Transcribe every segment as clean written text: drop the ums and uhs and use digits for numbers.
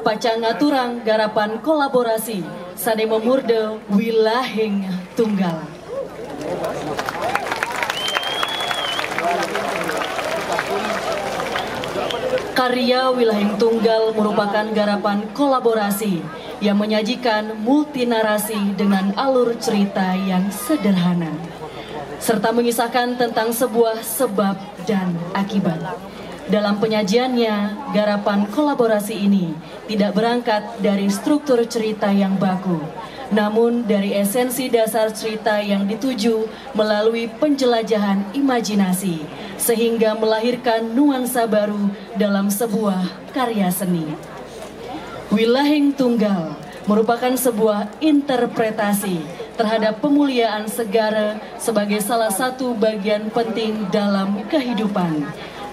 Pacangaturang garapan kolaborasi sane memurde Wilahing Tunggal. Karya Wilahing Tunggal merupakan garapan kolaborasi yang menyajikan multi narasi dengan alur cerita yang sederhana, serta mengisahkan tentang sebuah sebab dan akibat. Dalam penyajiannya, garapan kolaborasi ini tidak berangkat dari struktur cerita yang baku, namun dari esensi dasar cerita yang dituju melalui penjelajahan imajinasi, sehingga melahirkan nuansa baru dalam sebuah karya seni. Wilahing Tunggal merupakan sebuah interpretasi terhadap pemuliaan segara sebagai salah satu bagian penting dalam kehidupan.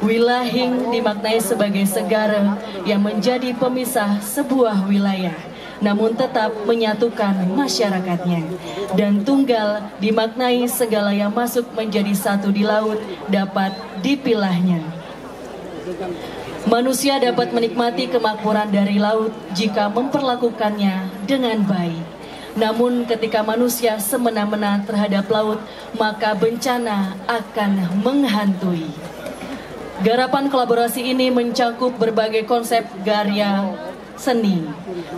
Wilahing dimaknai sebagai segara yang menjadi pemisah sebuah wilayah, namun tetap menyatukan masyarakatnya. Dan tunggal dimaknai segala yang masuk menjadi satu di laut dapat dipilahnya. Manusia dapat menikmati kemakmuran dari laut jika memperlakukannya dengan baik. Namun ketika manusia semena-mena terhadap laut, maka bencana akan menghantui. Garapan kolaborasi ini mencakup berbagai konsep karya seni,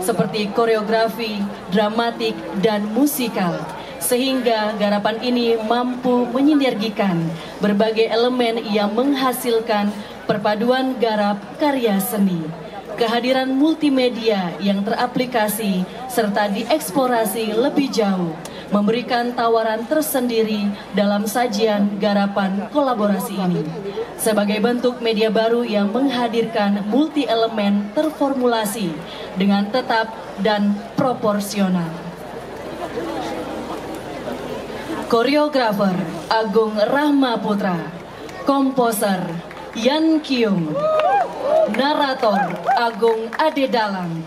seperti koreografi, dramatik, dan musikal, sehingga garapan ini mampu menyinergikan berbagai elemen yang menghasilkan perpaduan garap karya seni. Kehadiran multimedia yang teraplikasi serta dieksplorasi lebih jauh memberikan tawaran tersendiri dalam sajian garapan kolaborasi ini. Sebagai bentuk media baru yang menghadirkan multi elemen terformulasi dengan tetap dan proporsional. Koreografer Agung Rahmaputra, komposer Yan Kyung, narator Agung Adedalang,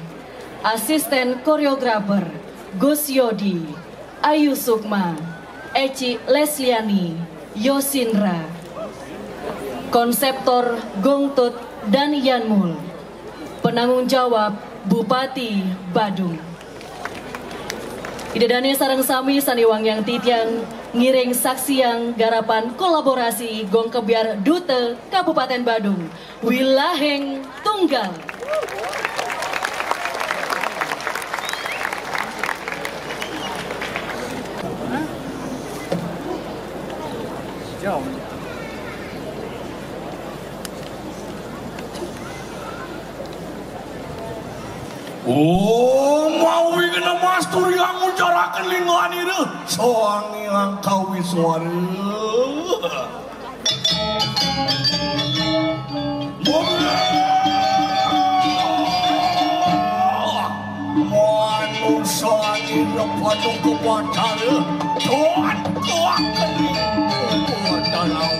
asisten koreografer Gus Yodi, Ayu Sukma, Eci Lesliani, Yosindra, konseptor Gongtut dan Yanmul, penanggung jawab Bupati Badung. Idedane sareng sami saniwang yang titiang ngiring saksiang garapan kolaborasi Gong Kebiar Dute Kabupaten Badung, Wilahing Tunggal. Oh, mau ingin mastur yang ngucarakan lingkungan itu soang yang kawi suara manusia ini padung kepada Tuhan kuat kening dalam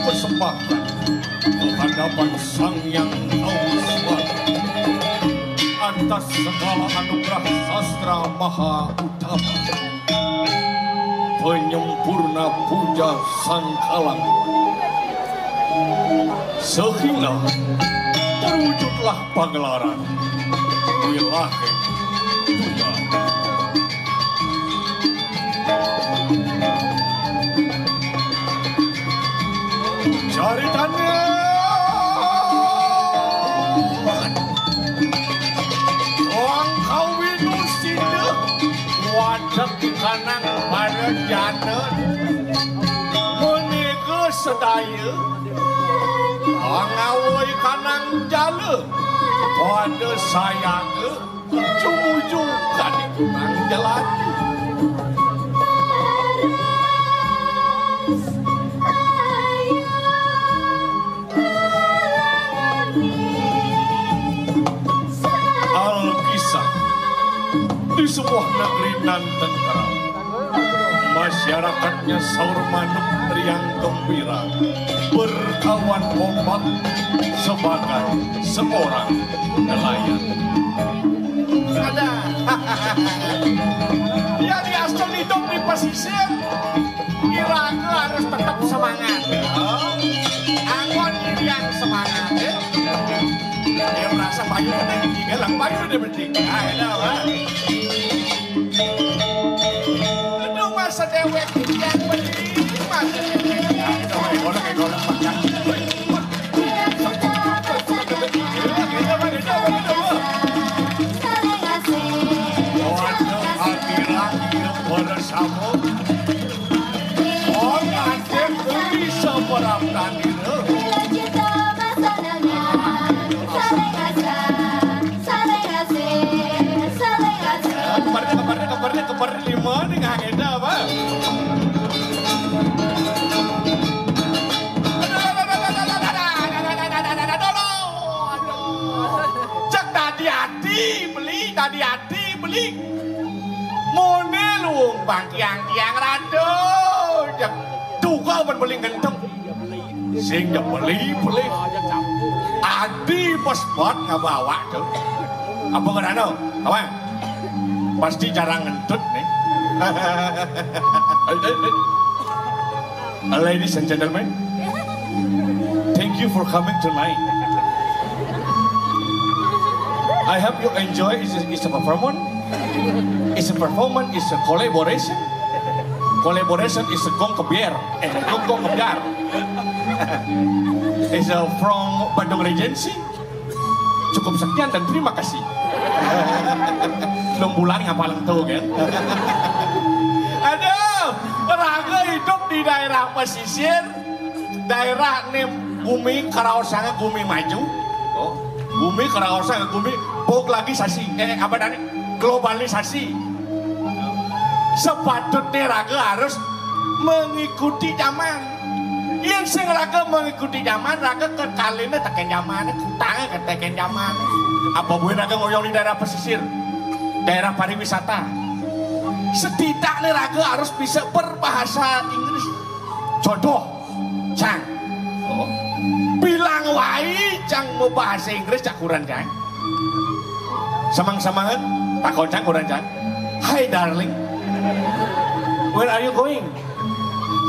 persembahkan kehadapan Sang Yang Aweswa atas segala anugerah sastra maha utama, penyempurna puja Sang Kalang, sehingga terwujudlah pagelaran Wilahing Tunggal. Caritanya orang kawin usida wadah kanang pada jana menika sedaya angawai kanang jala pada sayang ujung-ujung kanang jalan. Di sebuah negeri nan tentram, masyarakatnya saur manuk riang gembira, berkawan kompak sebagai seorang nelayan. Ada, ya di asal hidup di pesisir Iraga harus tetap semangat. Angon yang semangat ya. Dia merasa payu penting, galang payu dia penting. Ada apa? Aduh masa dewek yang penting, masa dewek. Ada golong makan. Bersama orang yang bisa berapkan itu kabarnya lima nih nggak ada apa cek tadi hati beli monelung bang yang rado duga beli genteng sehingga beli adi pasport nggak bawa tuh apa kenapa apa pasti jarang ngentut nih ladies and gentlemen thank you for coming tonight. I hope you enjoy. It's a performance. It's a performance. It's a collaboration. Collaboration is a gong kebiar. Gong kebiar. It's from Bandung Regency. Cukup sekian dan terima kasih. Belum pulang ngapain tuh kan? Aduh, Raga hidup di daerah pesisir, daerah nih Bumi Karaosanga Bumi Maju. Oh, Bumi Karaosanga Bumi. Bok lagi sasi, apa tadi? Globalisasi. Sepatutnya Raga harus mengikuti zaman. Yang sing Raga mengikuti zaman, Raga kekalinya teken zaman, kutangnya keteken zaman. Apa boleh Raga ngoyong di daerah pesisir, daerah pariwisata. Setidaknya Raga harus bisa berbahasa Inggris. Contoh, Cang. Oh. Bilang wai, Cang mau bahasa Inggris cak kurang Cang. Samang-samangan, tak koncang kurang Cang. Hi darling, where are you going?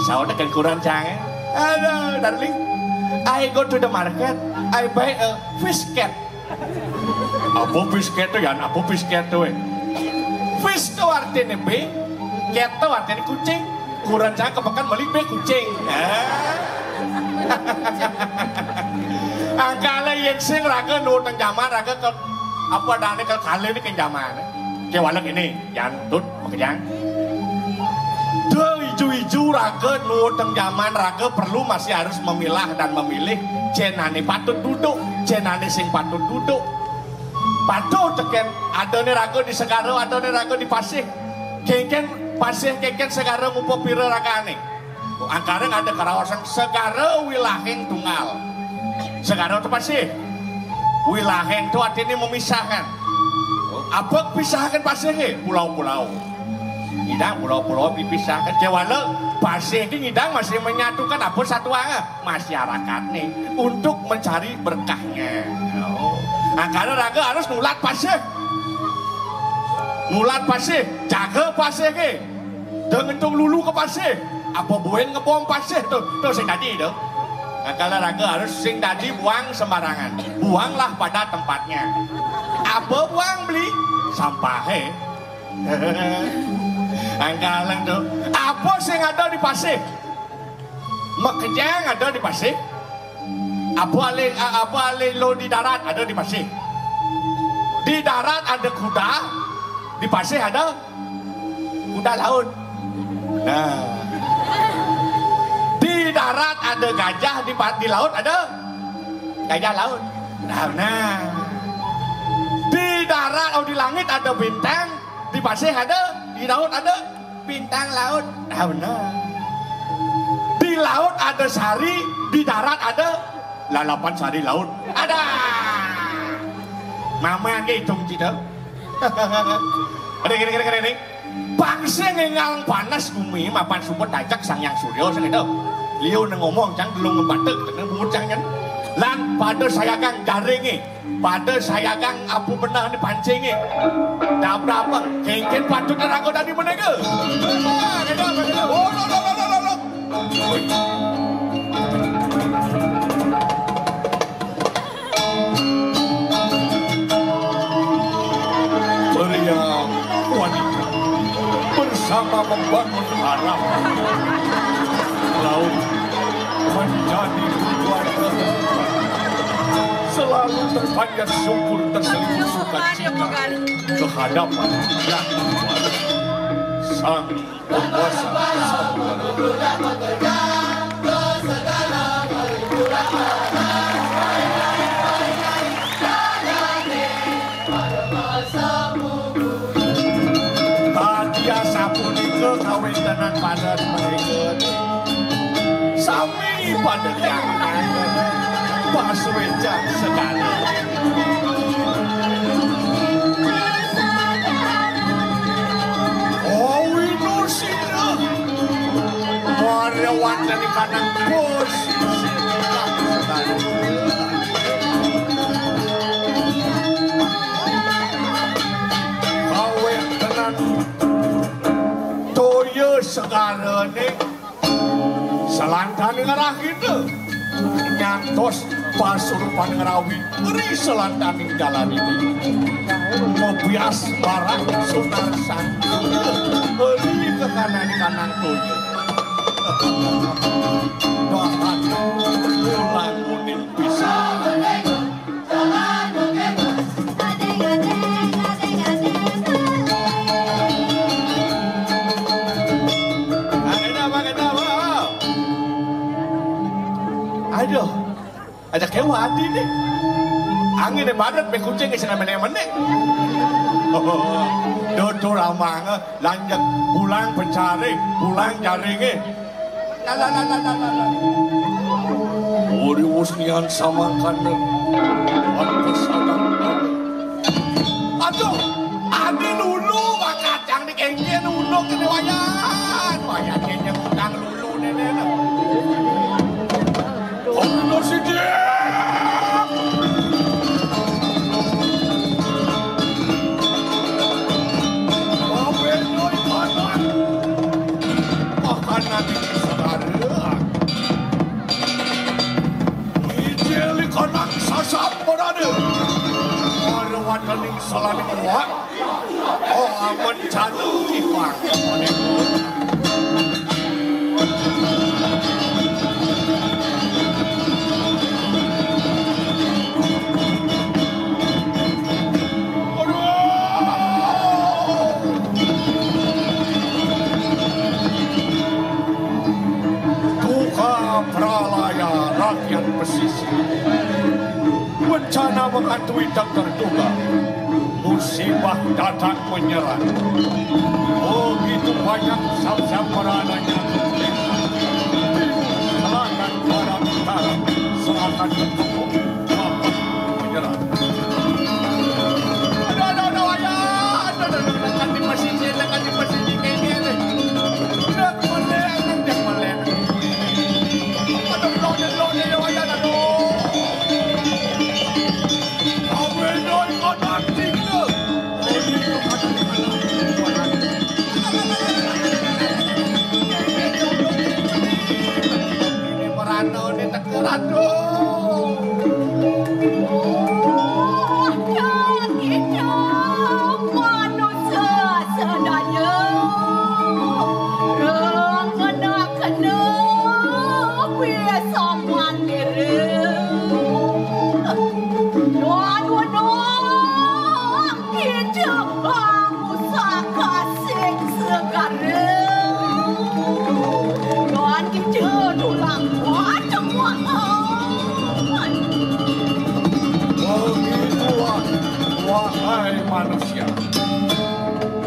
Saya kan kurang Cang. Aduh darling, I go to the market, I buy a fish cat. Apa fish cat tuh ya? Apa fish cat tuh? Fish tuh artinya B, cat tuh artinya kucing. Kurang Cang kepekan beli B kucing. Angkala yang sing Raga nutang zaman Raga ke apa dane ke kali ini ke zaman ke walak ini yang tut makanya hijau-hijau Raga nutang zaman Raga perlu masih harus memilah dan memilih jenane patut duduk jenane sing patut duduk patut teken ada nih Raga di Segaro ada nih Raga di Pasih kengken Pasih kengken Segaro ngumpul pira Raga aneh angkareng ada Karawasan Segaro wilaheng tunggal Segaro itu Pasih wilaheng itu artinya memisahkan. Apa pisahkan Pasih ke? Pulau-pulau. Ngidang pulau-pulau dipisahkan. Jawala Pasih ini ngidang masih menyatukan apa satu masyarakat nih untuk mencari berkahnya. Karena Raga harus nulat Pasih. Nulat Pasih, jaga Pasih ke. Dengan tung lulu ke Pasih. Apa bueng ngebom Pasih tuh sing tadi itu. Kalau Raga harus sing tadi buang sembarangan. Buanglah pada tempatnya. Apa buang beli? Sampah angkalan tuh. Apa sing ada di Pasih? Makejang ada di Pasih. Apa ale lo di darat ada di Pasih. Di darat ada kuda. Di Pasih ada kuda laut. Nah. Di darat ada gajah, di laut ada gajah laut. Nah, di darat atau di langit ada bintang, di Pasih ada, di laut ada bintang laut. Nah, di laut ada sari, di darat ada lalapan sari laut. Ada. Mama ngitung tidak? Ada. Bangsa ngengal panas bumi, mapan sumber dajak sang yang suryo sang itu. Liu ngomong cang belum ngebatek dengan bungut cang kan. Lan pada saya kan jaringi pada saya kang apu benah dipancingin dah berapa kengken patut neraka tadi menega oh lo meriam wanita bersama membangun harapan laut menjadi tujuan selalu terpanjat syukur terselimut sukacita kehadapan yang kuat sang penguasa Tadia sapunika kawintenan padat mereka sami pada yang pasweja sekali oh winusina waryawan dari kanan posisi sekali kawintenan toyo sekarang selantan ngerah itu nyantos pasurupan ngerawi eri selantaning jalan ini mobias barang sunar sangkul eri ke kanan tuya doakan pulang unin bisa aduh ada kewati nih angin di badan be kucing ke sana menek dodo ramang lanjut pulang pencari pulang jaringnya la uri musnian sama kan atas adang aduh adi lulu bakacang di kengnya nunduk ke wayan kengnya ngutang lulu nenek oh si dia makanan ini sekarang ijeli kanak sasap berada warwan kening salani kuat oh aman jatuh kifang pralaya rakyat pesisir bencana menghantui tak terduga musibah datang menyerang begitu banyak samsarananya selatan barat utara selatan bertumpuk dapat menyerang ada dekat di pesisir kayak gini dak melek wahai manusia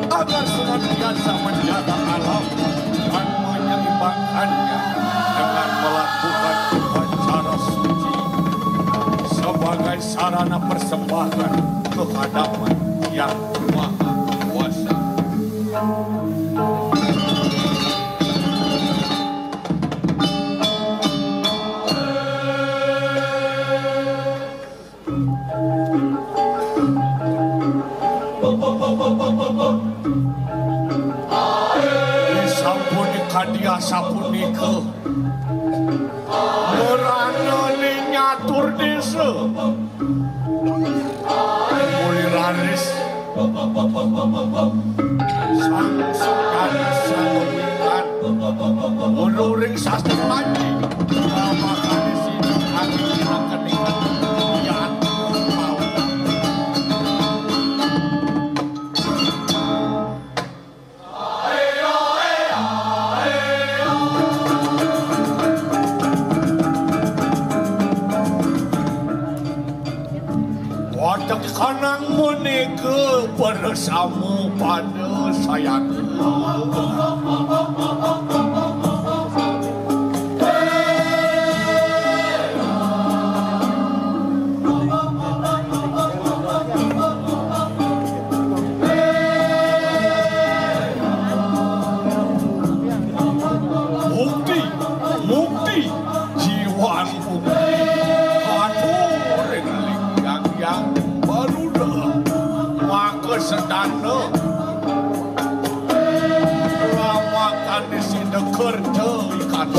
agar senantiasa menjaga alam dan menyeimbangkannya dengan melakukan upacara suci sebagai sarana persembahan kehadapan yang maha kuasa. ke merana nyatur desa muliraris sang sekan sang wikan menuring sastra lagi sama kali sini kami akan ikan yang mau wadah kanang menike bersama pada sayang mukti jiwan bukti haturin yang baru dah maka sedana lamakan di sini kerja ikan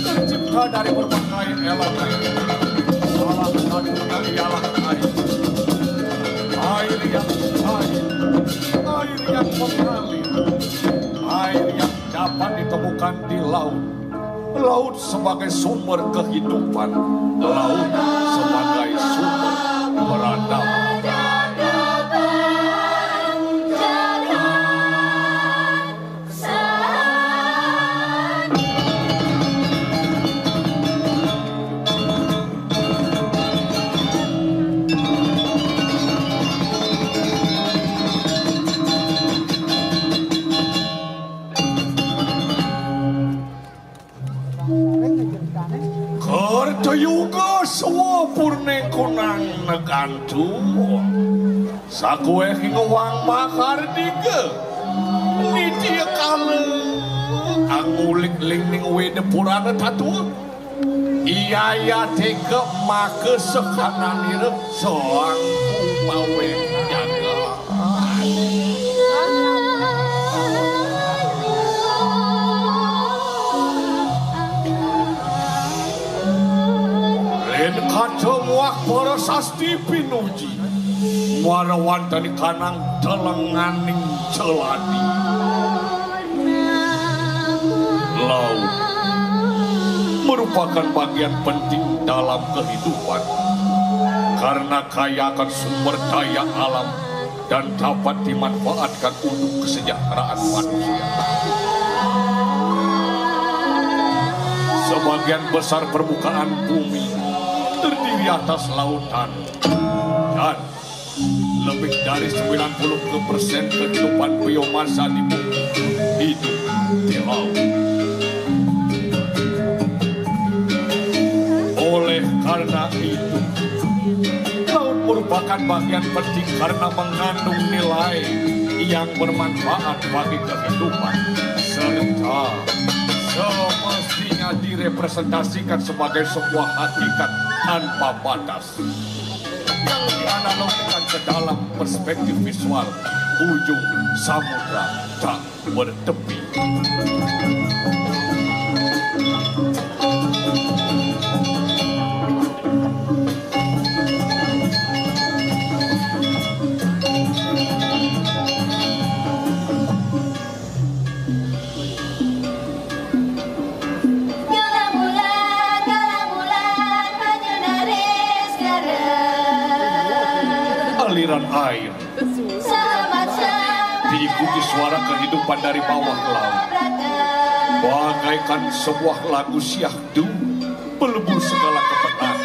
tercipta dari berbagai elemen salah satunya ialah air yang mengalir, air yang dapat ditemukan di laut sebagai sumber kehidupan, laut sebagai sumber peradaban. Kertayuga sawa purne kunang nekantu sakue hingawang makardiga nidia kala angulik lingning wede purana tatua iya ya tega maka sekananira soang kumawe jaga kaca muak para sasti pinuji muarawan dari kanang telenganing celadi laut merupakan bagian penting dalam kehidupan karena kaya akan sumber daya alam dan dapat dimanfaatkan untuk kesejahteraan manusia. Sebagian besar permukaan bumi terdiri atas lautan dan lebih dari 90% kehidupan biomasa di bumi hidup di laut. Oleh karena itu, laut merupakan bagian penting karena mengandung nilai yang bermanfaat bagi kehidupan serta semestinya direpresentasikan sebagai sebuah hakikat tanpa batas. dianalogikan ke dalam perspektif visual ujung samudra tak bertepi. Aliran air diikuti suara kehidupan dari bawah laut, bagaikan sebuah lagu syahdu pelebur segala kepenatan.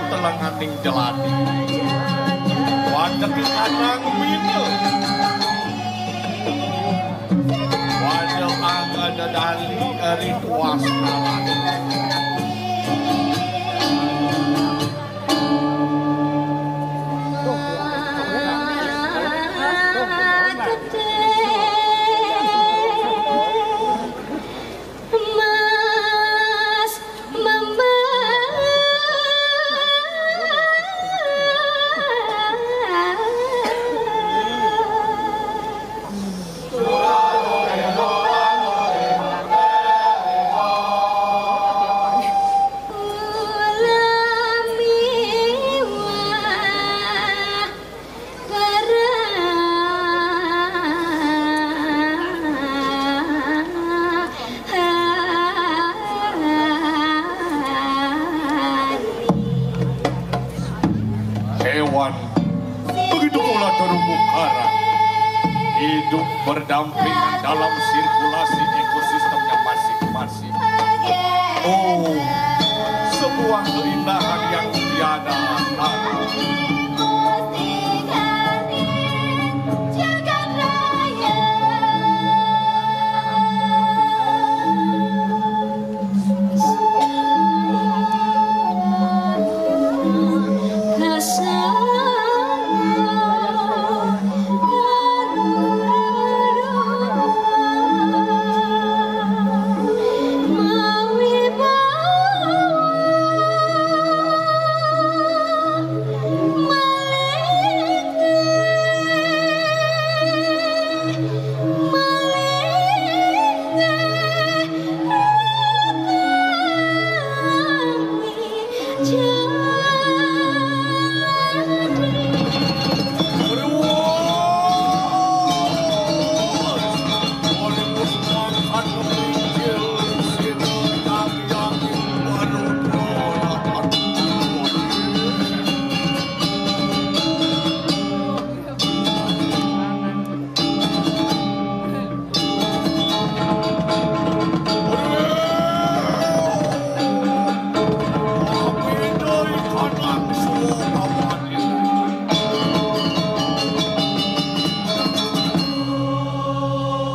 Telanganing jelati wajah anang mino wajah angga dali dari tuas kalan begitu pula terumbu karang hidup berdampingan dalam sirkulasi ekosistemnya masing-masing. Oh, sebuah keindahan yang tiada akhir.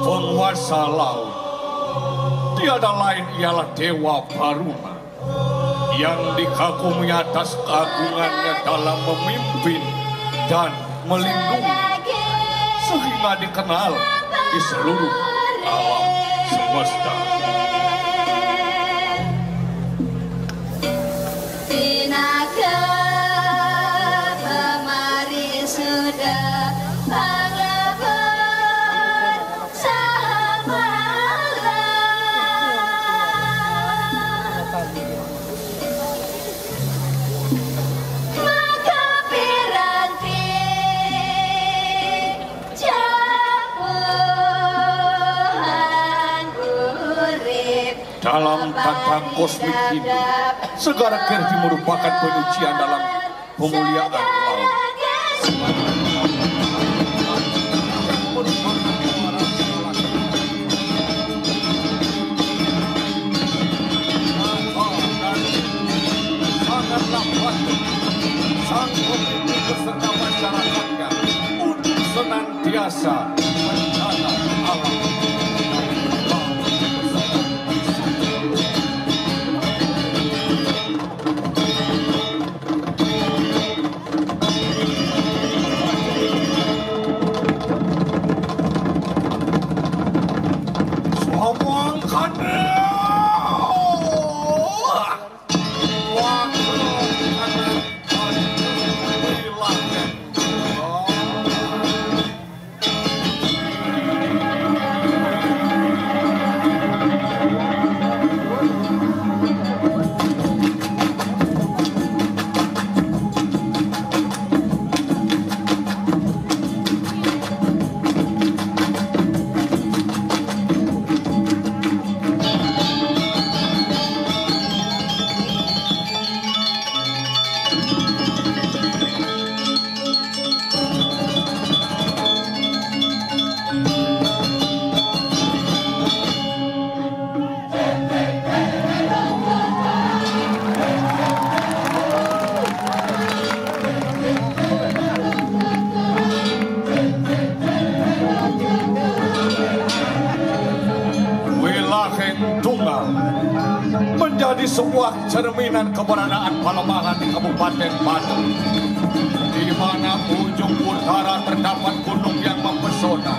Penguasa laut tiada lain ialah Dewa Baruna yang dikagumi atas keagungannya dalam memimpin dan melindungi sehingga dikenal di seluruh alam semesta. Dalam tata kosmik ini, Segara Kirti merupakan penyucian dalam pemuliaan laut. Sangatlah patut sang pemimpin beserta masyarakatnya untuk senantiasa menjaga alam. Tunggal menjadi sebuah cerminan keberadaan Palembahan di Kabupaten Bandung, di mana ujung utara terdapat gunung yang mempesona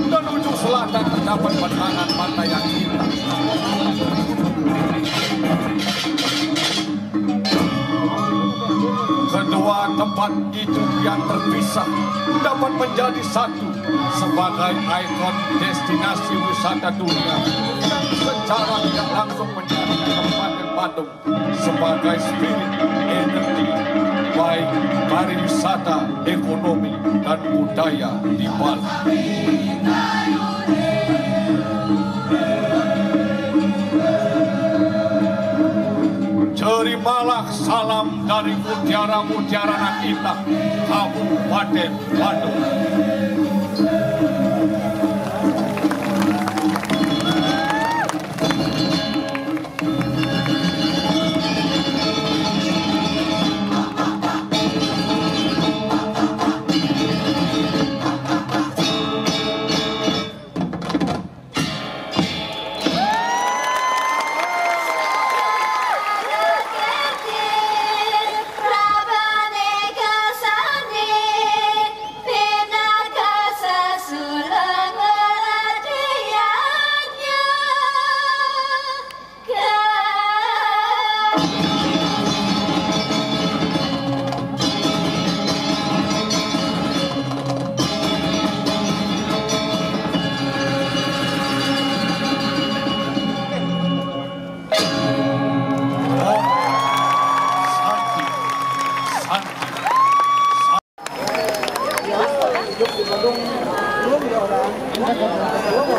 dan ujung selatan terdapat bentangan pantai yang indah. Kedua tempat itu yang terpisah dapat menjadi satu sebagai ikon destinasi wisata dunia yang secara tidak langsung menjadikan Kabupaten Bandung sebagai spirit energi baik pariwisata, ekonomi, dan budaya di Bali. Terimalah salam dari mutiara-mutiara nan indah Kabupaten Bandung. hidup di Bandung belum ya orang.